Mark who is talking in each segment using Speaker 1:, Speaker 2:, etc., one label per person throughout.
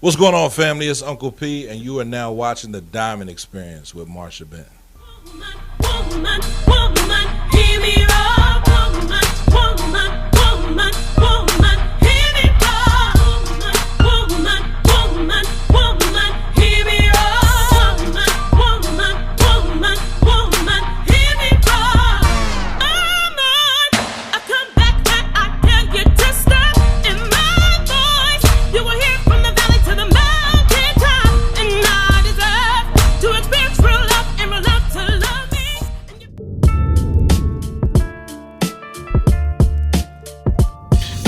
Speaker 1: What's going on, family? It's Uncle P, and you are now watching The Diamond Experience with Marsha Benton.
Speaker 2: Woman, woman, hear me roar. Woman, woman, woman, woman, hear me roar. Woman, woman, woman, hear me roar. Woman, woman, woman, hear me roar. I come back and I tell you to stop. In my voice, you will hear from the valley to the mountain top, and I deserve to experience real love and real love to love me.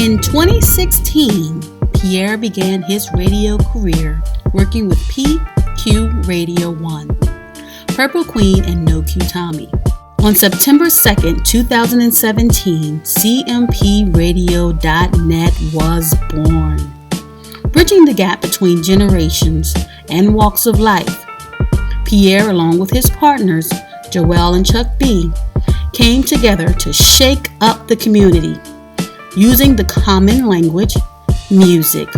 Speaker 3: In 2016, Pierre began his radio career working with PQ Radio 1, Purple Queen, and No Q Tommy. On September 2nd, 2017, CMPRadio.net was born. Bridging the gap between generations and walks of life, Pierre, along with his partners, Joel and Chuck B, came together to shake up the community using the common language, music,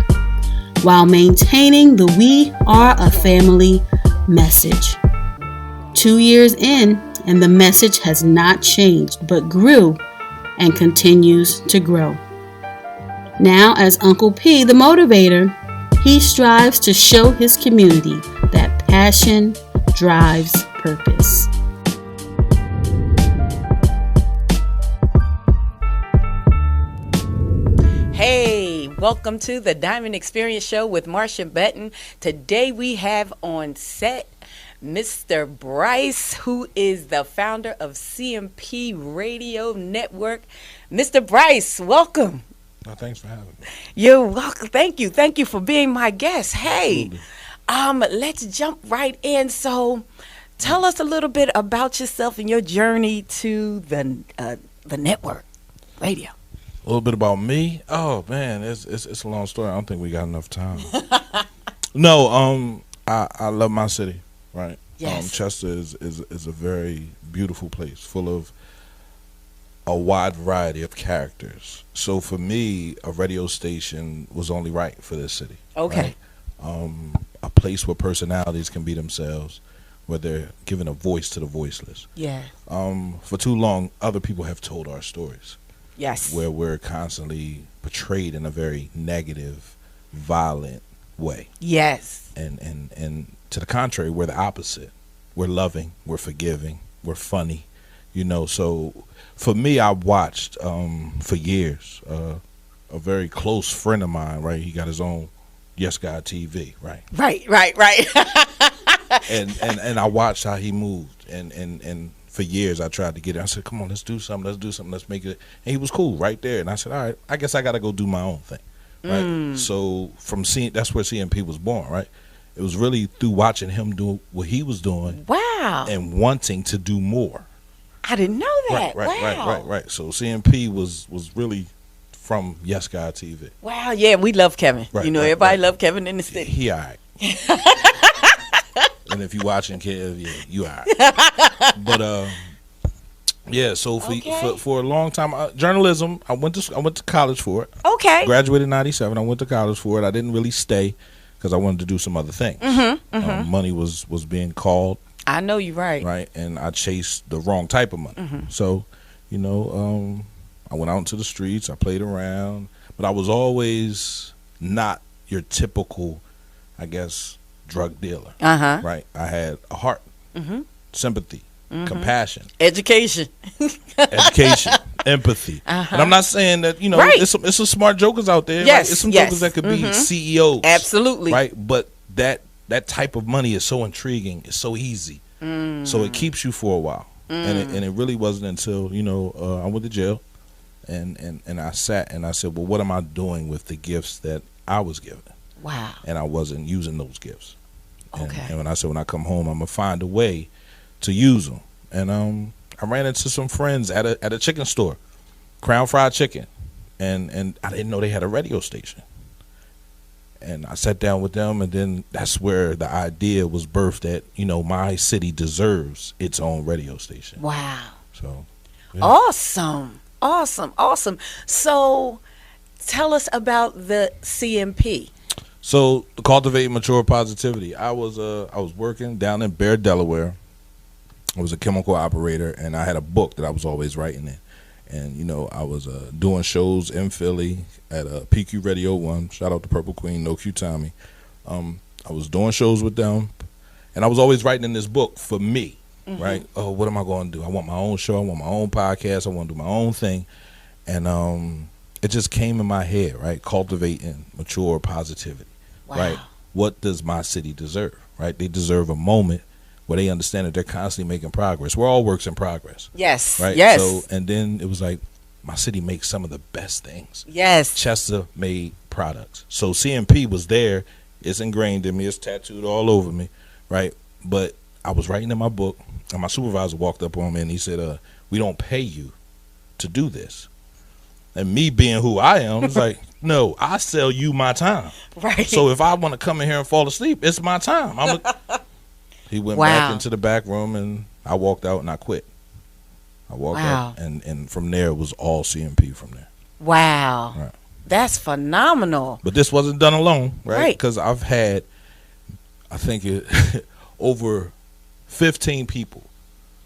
Speaker 3: while maintaining the We Are a Family message. 2 years in, and the message has not changed, but grew and continues to grow. Now, as Uncle P, the motivator, he strives to show his community that passion drives purpose.
Speaker 4: Hey, welcome to the Diamond Experience Show with Marsha Benton. Today we have on set Mr. Brice, who is the founder of CMP Radio Network. Mr. Brice, welcome.
Speaker 1: Oh, thanks for having me.
Speaker 4: You're welcome. Thank you. Thank you for being my guest. Hey, let's jump right in. So tell us a little bit about yourself and your journey to the network radio.
Speaker 1: A little bit about me. Oh man, it's a long story. I don't think we got enough time. No, I love my city. Right.
Speaker 4: Yes.
Speaker 1: Chester is a very beautiful place, full of a wide variety of characters. So for me, a radio station was only right for this city.
Speaker 4: Okay.
Speaker 1: Right? A place where personalities can be themselves, where they're giving a voice to the voiceless.
Speaker 4: Yeah.
Speaker 1: For too long, other people have told our stories.
Speaker 4: Yes.
Speaker 1: Where we're constantly portrayed in a very negative, violent way.
Speaker 4: Yes.
Speaker 1: And to the contrary, we're the opposite. We're loving, we're forgiving, we're funny, So for me, I watched for years a very close friend of mine, right? He got his own Yes God TV, right?
Speaker 4: Right.
Speaker 1: and I watched how he moved, and for years I tried to get it. I said, come on, let's do something, let's make it. And he was cool right there. And I said, all right, I guess I got to go do my own thing, right? So that's where CMP was born, right? It was really through watching him do what he was doing.
Speaker 4: Wow.
Speaker 1: And wanting to do more.
Speaker 4: I didn't know that.
Speaker 1: Right. So CMP was really from Yes God TV.
Speaker 4: Wow, yeah, we love Kevin.
Speaker 1: Right,
Speaker 4: everybody love Kevin in the city.
Speaker 1: He all right. And if you watching Kev, yeah, you all right. But yeah. So for a long time, journalism. I went to college for it.
Speaker 4: Okay.
Speaker 1: Graduated in '97. I went to college for it. I didn't really stay because I wanted to do some other things. Money was being called.
Speaker 4: I know you're right.
Speaker 1: Right, and I chased the wrong type of money. So, I went out into the streets. I played around, but I was always not your typical, I guess, drug dealer. Right. I had a heart, sympathy, compassion,
Speaker 4: education,
Speaker 1: empathy. And I'm not saying that
Speaker 4: right.
Speaker 1: it's some smart jokers out there.
Speaker 4: Yes,
Speaker 1: right? It's some jokers that could be CEOs.
Speaker 4: Absolutely.
Speaker 1: Right, but that type of money is so intriguing. It's so easy, so it keeps you for a while. And it really wasn't until I went to jail, and I sat and I said, well, what am I doing with the gifts that I was given?
Speaker 4: Wow.
Speaker 1: And I wasn't using those gifts.
Speaker 4: Okay.
Speaker 1: And when I said, when I come home, I'm gonna find a way to use them. And I ran into some friends at a chicken store, Crown Fried Chicken, and I didn't know they had a radio station. And I sat down with them, and then that's where the idea was birthed that my city deserves its own radio station.
Speaker 4: Wow.
Speaker 1: So
Speaker 4: yeah. Awesome. So tell us about the CMP.
Speaker 1: So cultivate mature positivity. I was working down in Bear, Delaware. I was a chemical operator, and I had a book that I was always writing in. And I was doing shows in Philly at PQ Radio 1. Shout out to Purple Queen, No Q Tommy. I was doing shows with them, and I was always writing in this book for me, right? Oh, what am I going to do? I want my own show. I want my own podcast. I want to do my own thing. And it just came in my head, right? Cultivating mature positivity, right? What does my city deserve, right? They deserve a moment where they understand that they're constantly making progress. We're all works in progress.
Speaker 4: Yes.
Speaker 1: Right?
Speaker 4: Yes.
Speaker 1: So, and then it was like, my city makes some of the best things.
Speaker 4: Yes.
Speaker 1: Chester made products. So CMP was there. It's ingrained in me. It's tattooed all over me, right? But I was writing in my book, and my supervisor walked up on me, and he said, we don't pay you to do this. And me being who I am, it's like, no, I sell you my time.
Speaker 4: Right.
Speaker 1: So if I want to come in here and fall asleep, it's my time. He went back into the back room, and I walked out, and I quit. I walked out, and from there, it was all CMP from there.
Speaker 4: Wow.
Speaker 1: Right.
Speaker 4: That's phenomenal.
Speaker 1: But this wasn't done alone, right?
Speaker 4: Right.
Speaker 1: Because I've had, I think, over 15 people,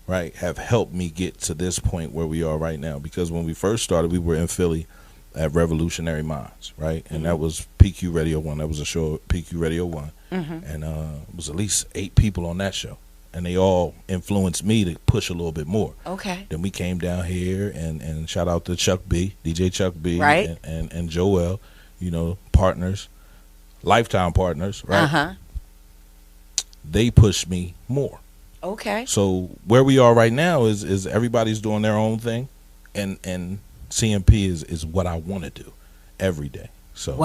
Speaker 1: right, have helped me get to this point where we are right now. Because when we first started, we were in Philly at Revolutionary Minds, right? And that was PQ Radio 1. That was a show at PQ Radio 1. And it was at least 8 people on that show. And they all influenced me to push a little bit more.
Speaker 4: Okay.
Speaker 1: Then we came down here, and shout out to Chuck B, DJ Chuck B,
Speaker 4: right,
Speaker 1: and Joel, partners, lifetime partners, right? They pushed me more.
Speaker 4: Okay.
Speaker 1: So where we are right now is everybody's doing their own thing, and CMP is what I want to do every day. So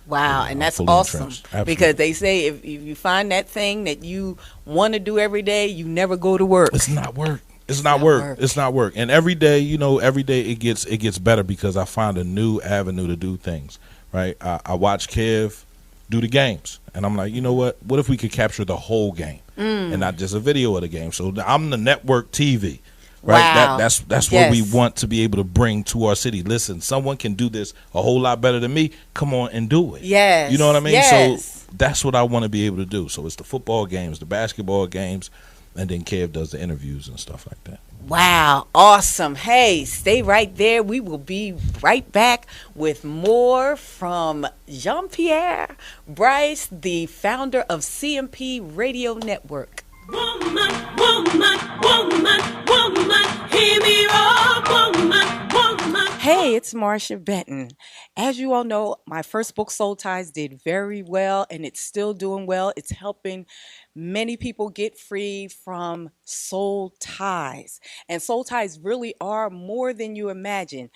Speaker 4: Wow, and that's awesome, because they say if you find that thing that you want to do every day, you never go to work.
Speaker 1: It's not work. It's not work. It's not work. And every day, every day it gets better because I find a new avenue to do things. Right? I watch Kev do the games, and I'm like, you know what? What if we could capture the whole game and not just a video of the game? So I'm the network TV. Right,
Speaker 4: wow.
Speaker 1: That's what we want to be able to bring to our city. Listen, someone can do this a whole lot better than me. Come on and do it.
Speaker 4: Yes,
Speaker 1: you know what I mean.
Speaker 4: Yes.
Speaker 1: So that's what I want to be able to do. So it's the football games, the basketball games, and then Kev does the interviews and stuff like that.
Speaker 4: Wow, awesome. Hey, stay right there. We will be right back with more from Jean Pierre Brice, the founder of CMP Radio Network.
Speaker 2: Woman, woman, woman, woman, hear me roar, woman, woman.
Speaker 4: Hey, it's Marsha Benton. As you all know, my first book, Soul Ties, did very well, and it's still doing well. It's helping many people get free from soul ties. And soul ties really are more than you imagine.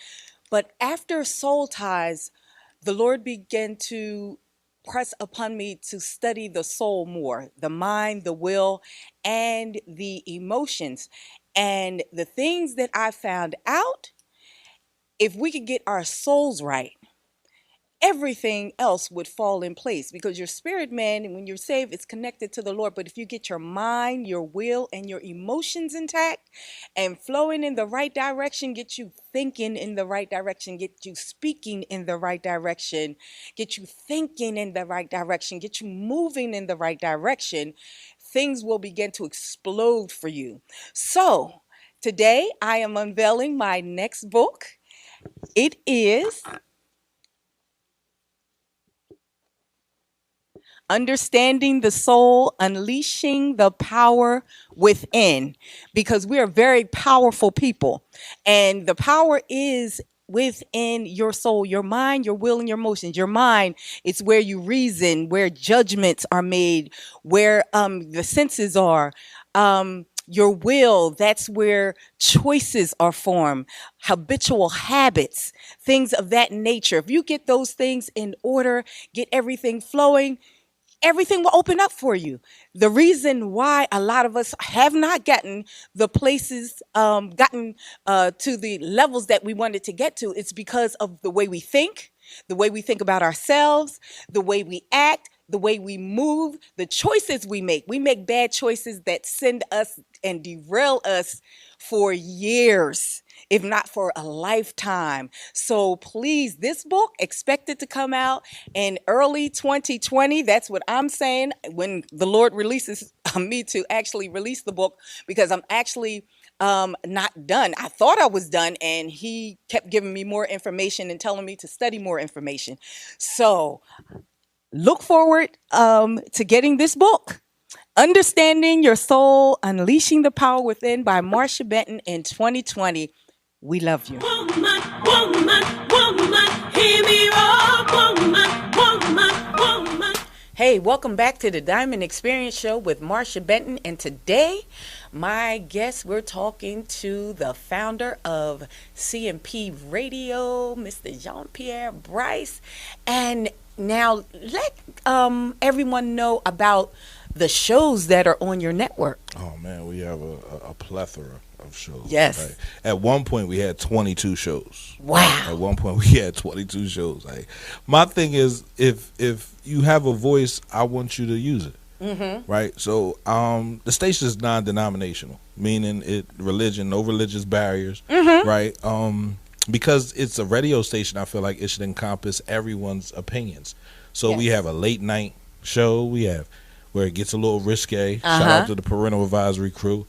Speaker 4: But after soul ties, the Lord began to press upon me to study the soul more, the mind, the will, and the emotions. And the things that I found out, if we could get our souls right, everything else would fall in place, because your spirit man, when you're saved, it's connected to the Lord. But if you get your mind, your will, and your emotions intact and flowing in the right direction, get you thinking in the right direction, get you speaking in the right direction, get you thinking in the right direction, get you moving in the right direction, things will begin to explode for you. So today I am unveiling my next book. It is Understanding the Soul, Unleashing the Power Within, because we are very powerful people, and the power is within your soul, your mind, your will, and your emotions. Your mind, it's where you reason, where judgments are made, where the senses are. Your will, that's where choices are formed, habitual habits, things of that nature. If you get those things in order, get everything flowing, everything will open up for you. The reason why a lot of us have not gotten the places, to the levels that we wanted to get to, it's because of the way we think about ourselves, the way we act, the way we move, the choices we make. We make bad choices that send us and derail us for years, if not for a lifetime. So please, this book expected to come out in early 2020. That's what I'm saying, when the Lord releases me to actually release the book, because I'm actually not done. I thought I was done, and he kept giving me more information and telling me to study more information. So look forward to getting this book. Understanding Your Soul, Unleashing the Power Within by Marsha Benton in 2020. We love you.
Speaker 2: Woman, woman, woman, hear me roar. Woman, woman, woman.
Speaker 4: Hey, welcome back to the Diamond Experience Show with Marsha Benton. And today, my guest, we're talking to the founder of CMP Radio, Mr. Jean Pierre Brice. And now let everyone know about the shows that are on your network.
Speaker 1: Oh man, we have a plethora of shows.
Speaker 4: Yes.
Speaker 1: Right? At one point, we had 22 shows.
Speaker 4: Wow.
Speaker 1: At one point, we had 22 shows. Like, my thing is, if you have a voice, I want you to use it. Mm-hmm. Right. So, the station is non-denominational, meaning religion, no religious barriers. Mm-hmm. Right. Because it's a radio station, I feel like it should encompass everyone's opinions. So we have a late night show. We have where it gets a little risque. Shout out to the parental advisory crew.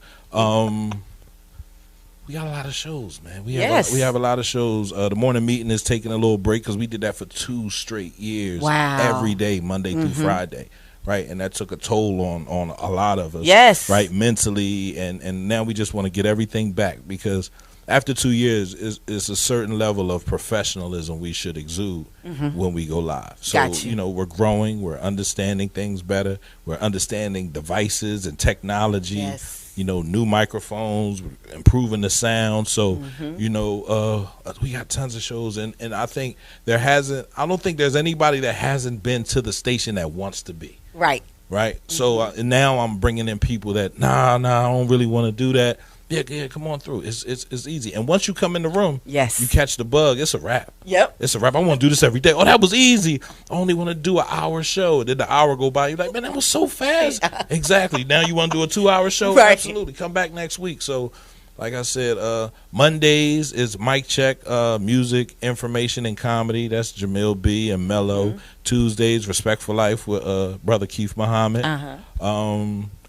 Speaker 1: We got a lot of shows, man. We have a lot of shows. The morning meeting is taking a little break because we did that for 2 straight years.
Speaker 4: Wow.
Speaker 1: Every day, Monday through Friday. Right, and that took a toll on a lot of us.
Speaker 4: Yes.
Speaker 1: Right, mentally, and now we just want to get everything back, because after 2 years, it's a certain level of professionalism we should exude when we go live. So,
Speaker 4: Gotcha.
Speaker 1: We're growing, we're understanding things better, we're understanding devices and technology.
Speaker 4: Yes.
Speaker 1: New microphones, improving the sound. So, we got tons of shows, and I think I don't think there's anybody that hasn't been to the station that wants to be.
Speaker 4: Right.
Speaker 1: Right. So and now I'm bringing in people that, nah, I don't really want to do that. Yeah, come on through. It's easy. And once you come in the room,
Speaker 4: Yes.
Speaker 1: you catch the bug, it's a wrap.
Speaker 4: Yep.
Speaker 1: It's a wrap. I want to do this every day. Oh, that was easy. I only want to do an hour show. Then the hour go by. You're like, man, that was so fast. Exactly. Now you want to do a 2-hour show?
Speaker 4: Right.
Speaker 1: Absolutely. Come back next week. So, like I said, Mondays is Mic Check, music, information, and comedy. That's Jamil B. and Mello. Tuesdays, Respect for Life with Brother Keith Muhammad.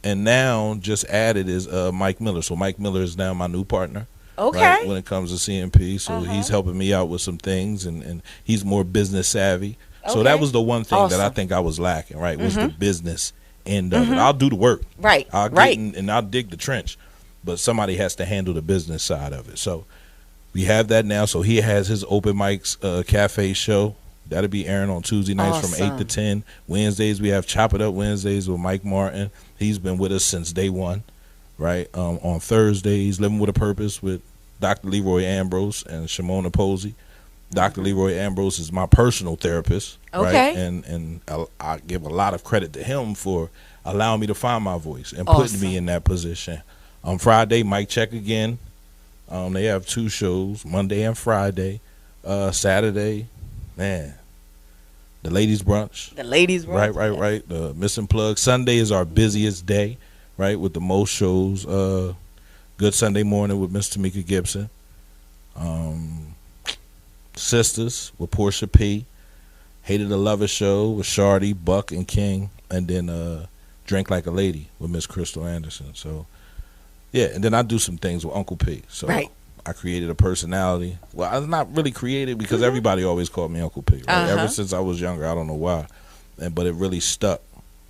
Speaker 1: And now just added is Mike Miller. So Mike Miller is now my new partner.
Speaker 4: Okay.
Speaker 1: Right, when it comes to CMP. So he's helping me out with some things, and he's more business savvy. So that was the one thing that I think I was lacking, right, was the business end of it. I'll do the work.
Speaker 4: Right.
Speaker 1: I'll get in, and I'll dig the trench. But somebody has to handle the business side of it. So we have that now. So he has his Open Mics Cafe show. That'll be airing on Tuesday nights from 8 to 10. Wednesdays, we have Chop It Up Wednesdays with Mike Martin. He's been with us since day one, right? On Thursdays, Living with a Purpose with Dr. Leroy Ambrose and Shimona Posey. Dr. Leroy Ambrose is my personal therapist, right? And I give a lot of credit to him for allowing me to find my voice and putting me in that position. On Friday, Mic Check again. They have 2 shows, Monday and Friday. Saturday, man, the ladies brunch. Right. The missing plug. Sunday is our busiest day, right, with the most shows. Good Sunday Morning with Miss Tamika Gibson. Sisters with Portia P. Hated the Lover Show with Shardy, Buck, and King. And then Drink Like a Lady with Miss Crystal Anderson. So, yeah, and then I do some things with Uncle P. So I created a personality. Well, I'm not really created because everybody always called me Uncle P. Right? Ever since I was younger, I don't know why, but it really stuck.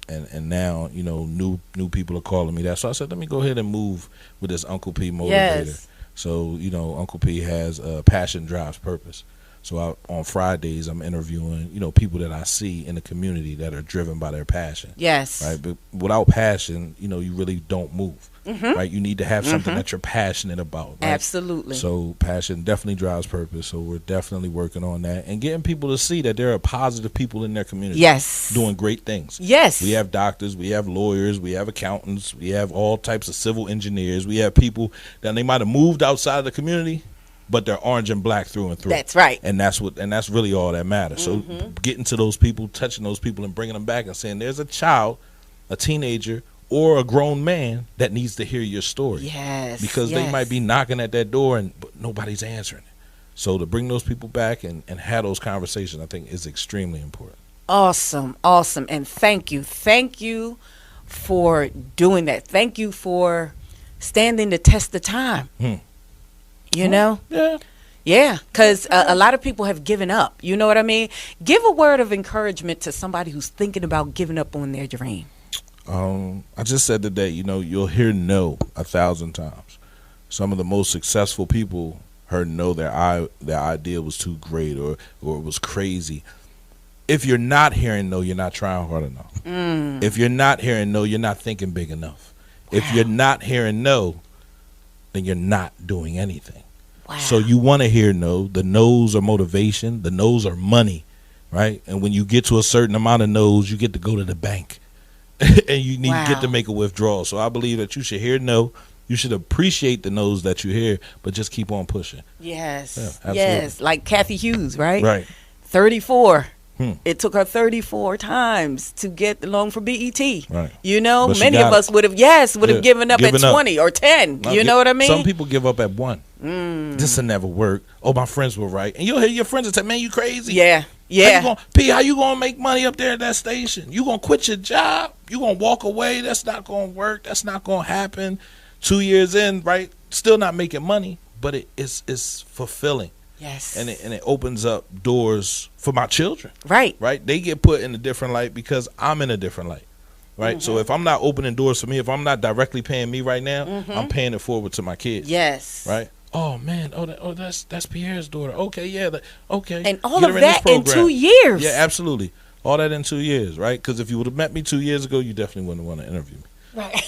Speaker 1: And now new people are calling me that. So I said, let me go ahead and move with this Uncle P motivator.
Speaker 4: Yes.
Speaker 1: So Uncle P has passion drives purpose. So on Fridays, I'm interviewing people that I see in the community that are driven by their passion.
Speaker 4: Yes.
Speaker 1: Right. But without passion, you really don't move. Right. You need to have something that you're passionate about. Right?
Speaker 4: Absolutely.
Speaker 1: So passion definitely drives purpose. So we're definitely working on that and getting people to see that there are positive people in their community.
Speaker 4: Yes.
Speaker 1: Doing great things.
Speaker 4: Yes.
Speaker 1: We have doctors, we have lawyers, we have accountants, we have all types of civil engineers. We have people that they might have moved outside of the community, but they're orange and black through and through.
Speaker 4: That's right.
Speaker 1: And that's really all that matters. So getting to those people, touching those people, and bringing them back and saying, there's a child, a teenager, or a grown man that needs to hear your story.
Speaker 4: Yes.
Speaker 1: Because they might be knocking at that door but nobody's answering it. So to bring those people back and have those conversations, I think is extremely important.
Speaker 4: Awesome. And thank you for doing that. Thank you for standing the test of time. You know? Yeah, because a lot of people have given up. You know what I mean? Give a word of encouragement to somebody who's thinking about giving up on their dream.
Speaker 1: I just said today, you'll hear no 1,000 times. Some of the most successful people heard no, their idea was too great or it was crazy. If you're not hearing no, you're not trying hard enough. If you're not hearing no, you're not thinking big enough. Wow. If you're not hearing no, then you're not doing anything.
Speaker 4: Wow.
Speaker 1: So you want to hear no. The no's are motivation. The no's are money, right? And when you get to a certain amount of no's, you get to go to the bank. And you need to get to make a withdrawal. So I believe that you should hear no. You should appreciate the no's that you hear, but just keep on pushing.
Speaker 4: Yes.
Speaker 1: Yeah,
Speaker 4: yes. Like Kathy Hughes, right?
Speaker 1: Right.
Speaker 4: 34. It took her 34 times to get the loan for BET.
Speaker 1: Right.
Speaker 4: But many of us would have given up at 20 or 10. You know what I mean?
Speaker 1: Some people give up at 1. This will never work. Oh, my friends were right. And you'll hear your friends and say, man, you crazy.
Speaker 4: Yeah.
Speaker 1: How you going to make money up there at that station? You going to quit your job? You going to walk away? That's not going to work. That's not going to happen. 2 years in, right? Still not making money, but it's fulfilling.
Speaker 4: Yes.
Speaker 1: And it opens up doors for my children.
Speaker 4: Right.
Speaker 1: Right? They get put in a different light because I'm in a different light. Right? So if I'm not opening doors for me, if I'm not directly paying me right now, I'm paying it forward to my kids.
Speaker 4: Yes.
Speaker 1: Right? Oh man, that's Pierre's daughter. Okay, yeah, okay.
Speaker 4: And all of that in 2 years.
Speaker 1: Yeah, absolutely. All that in 2 years, right? Because if you would have met me 2 years ago, you definitely wouldn't want to interview me.
Speaker 4: Right.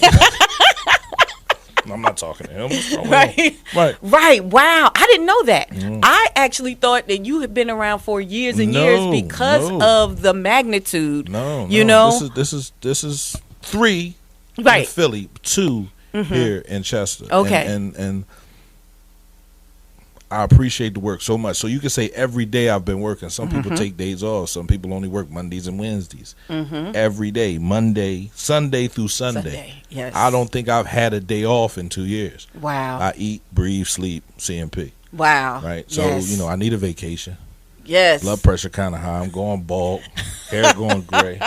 Speaker 1: I'm not talking to him. What's wrong
Speaker 4: Right.
Speaker 1: with him?
Speaker 4: Right. Wow. I didn't know that. I actually thought that you had been around for years and years because of the magnitude.
Speaker 1: No.
Speaker 4: You know?
Speaker 1: This is 3
Speaker 4: right.
Speaker 1: in Philly, 2 here in Chester.
Speaker 4: Okay.
Speaker 1: And I appreciate the work so much. So you can say every day I've been working. Some people take days off. Some people only work Mondays and Wednesdays. Every day, Sunday through Sunday.
Speaker 4: Yes.
Speaker 1: I don't think I've had a day off in 2 years.
Speaker 4: Wow.
Speaker 1: I eat, breathe, sleep, CMP.
Speaker 4: Wow.
Speaker 1: Right. So,
Speaker 4: yes.
Speaker 1: I need a vacation.
Speaker 4: Yes.
Speaker 1: Blood pressure kind of high. I'm going bald. Hair going gray.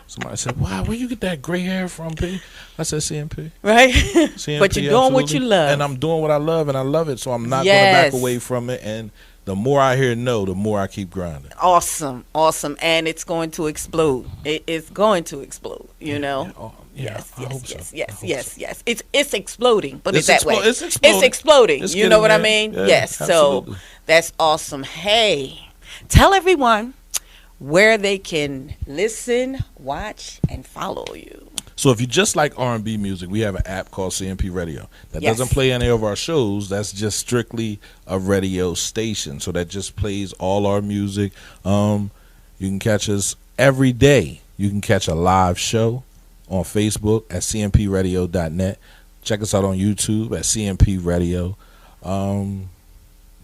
Speaker 1: Somebody said, wow, where you get that gray hair from, P? I said, CMP.
Speaker 4: Right?
Speaker 1: CMP,
Speaker 4: but you're doing what you love.
Speaker 1: And I'm doing what I love, and I love it, so I'm not going to back away from it. And the more I hear no, the more I keep grinding.
Speaker 4: Awesome. And it's going to explode. It's going to explode, you know?
Speaker 1: Yes.
Speaker 4: Yes. It's exploding. Put it that way.
Speaker 1: It's exploding.
Speaker 4: It's exploding.
Speaker 1: It's
Speaker 4: you know what
Speaker 1: there.
Speaker 4: I mean?
Speaker 1: Yeah,
Speaker 4: yes.
Speaker 1: absolutely.
Speaker 4: So that's awesome. Hey, tell everyone where they can listen, watch, and follow you.
Speaker 1: So if you just like R&B music, we have an app called CMP Radio that doesn't play any of our shows. That's just strictly a radio station. So that just plays all our music. You can catch us every day. You can catch a live show on Facebook at cmpradio.net. Check us out on YouTube at CMP Radio.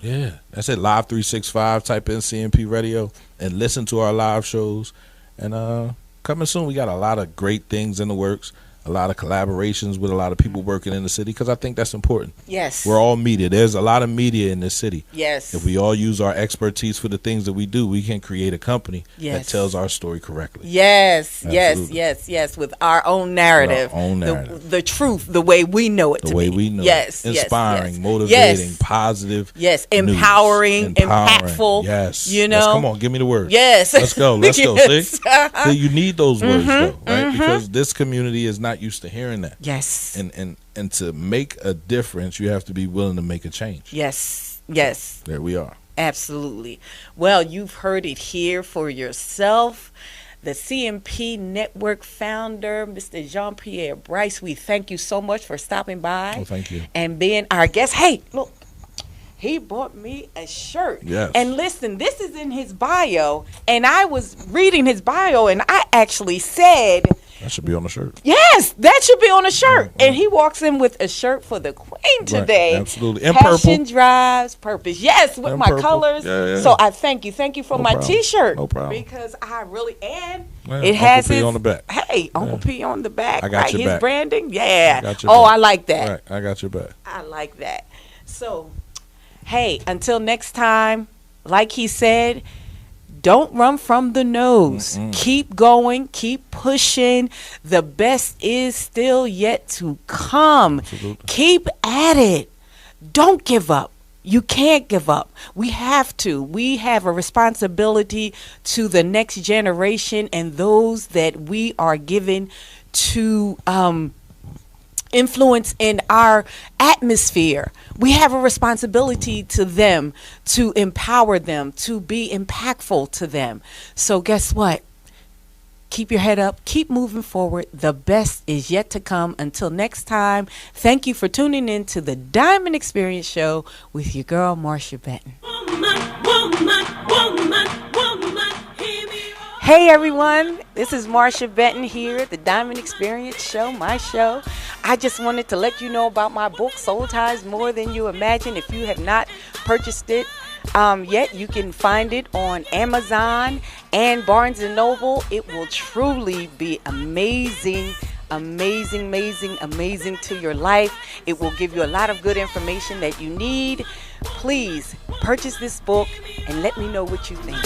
Speaker 1: Yeah, that's it. Live 365. Type in CMP Radio and listen to our live shows. And coming soon, we got a lot of great things in the works. A lot of collaborations with a lot of people working in the city because I think that's important.
Speaker 4: Yes.
Speaker 1: We're all media. There's a lot of media in this city.
Speaker 4: Yes.
Speaker 1: If we all use our expertise for the things that we do, we can create a company that tells our story correctly.
Speaker 4: Yes.
Speaker 1: Absolutely.
Speaker 4: Yes. With our own narrative. The truth, the way we know it to be.
Speaker 1: The way we know it. Inspiring, motivating, positive.
Speaker 4: Yes. Empowering, impactful.
Speaker 1: Yes.
Speaker 4: You know?
Speaker 1: Come on, give me the word.
Speaker 4: Yes.
Speaker 1: Let's go.
Speaker 4: Yes.
Speaker 1: See? So you need those words, though, right? Because this community is not used to hearing that.
Speaker 4: Yes.
Speaker 1: And to make a difference, you have to be willing to make a change.
Speaker 4: Yes.
Speaker 1: There we are.
Speaker 4: Absolutely. Well, you've heard it here for yourself. The CMP Network founder, Mr. Jean Pierre Brice, we thank you so much for stopping by.
Speaker 1: Oh, thank you.
Speaker 4: And being our guest. Hey, look. He bought me a shirt.
Speaker 1: Yes.
Speaker 4: And listen, this is in his bio. And I was reading his bio, and I actually said
Speaker 1: That should be on the shirt.
Speaker 4: Yes, that should be on a shirt. And he walks in with a shirt for the queen today.
Speaker 1: Right, absolutely. And
Speaker 4: Passion
Speaker 1: purple.
Speaker 4: drives purpose. Yes, with
Speaker 1: And
Speaker 4: my
Speaker 1: purple.
Speaker 4: colors.
Speaker 1: Yeah.
Speaker 4: So I thank you. Thank you for
Speaker 1: No
Speaker 4: my
Speaker 1: problem.
Speaker 4: T-shirt.
Speaker 1: No problem.
Speaker 4: Because I really it
Speaker 1: Uncle
Speaker 4: has
Speaker 1: P
Speaker 4: his
Speaker 1: on the back.
Speaker 4: Hey, Uncle P on the back.
Speaker 1: I got
Speaker 4: right?
Speaker 1: your
Speaker 4: His
Speaker 1: back.
Speaker 4: branding. Yeah.
Speaker 1: I got your
Speaker 4: Oh,
Speaker 1: back.
Speaker 4: I like that.
Speaker 1: Right, I got your back.
Speaker 4: I like that. So, hey, until next time, like he said, don't run from the nose. Keep going. Keep pushing. The best is still yet to come.
Speaker 1: Absolutely.
Speaker 4: Keep at it. Don't give up. You can't give up. We have to. We have a responsibility to the next generation and those that we are given to influence in our atmosphere. We have a responsibility to them, to empower them, to be impactful to them. So guess what? Keep your head up. Keep moving forward. The best is yet to come. Until next time, thank you for tuning in to the Diamond Experience Show with your girl, Marsha Benton. Hey everyone, this is Marsha Benton here at the Diamond Experience Show, my show. I just wanted to let you know about my book, Soul Ties More Than You Imagine. If you have not purchased it yet, you can find it on Amazon and Barnes & Noble. It will truly be amazing to your life. It will give you a lot of good information that you need. Please purchase this book and let me know what you think.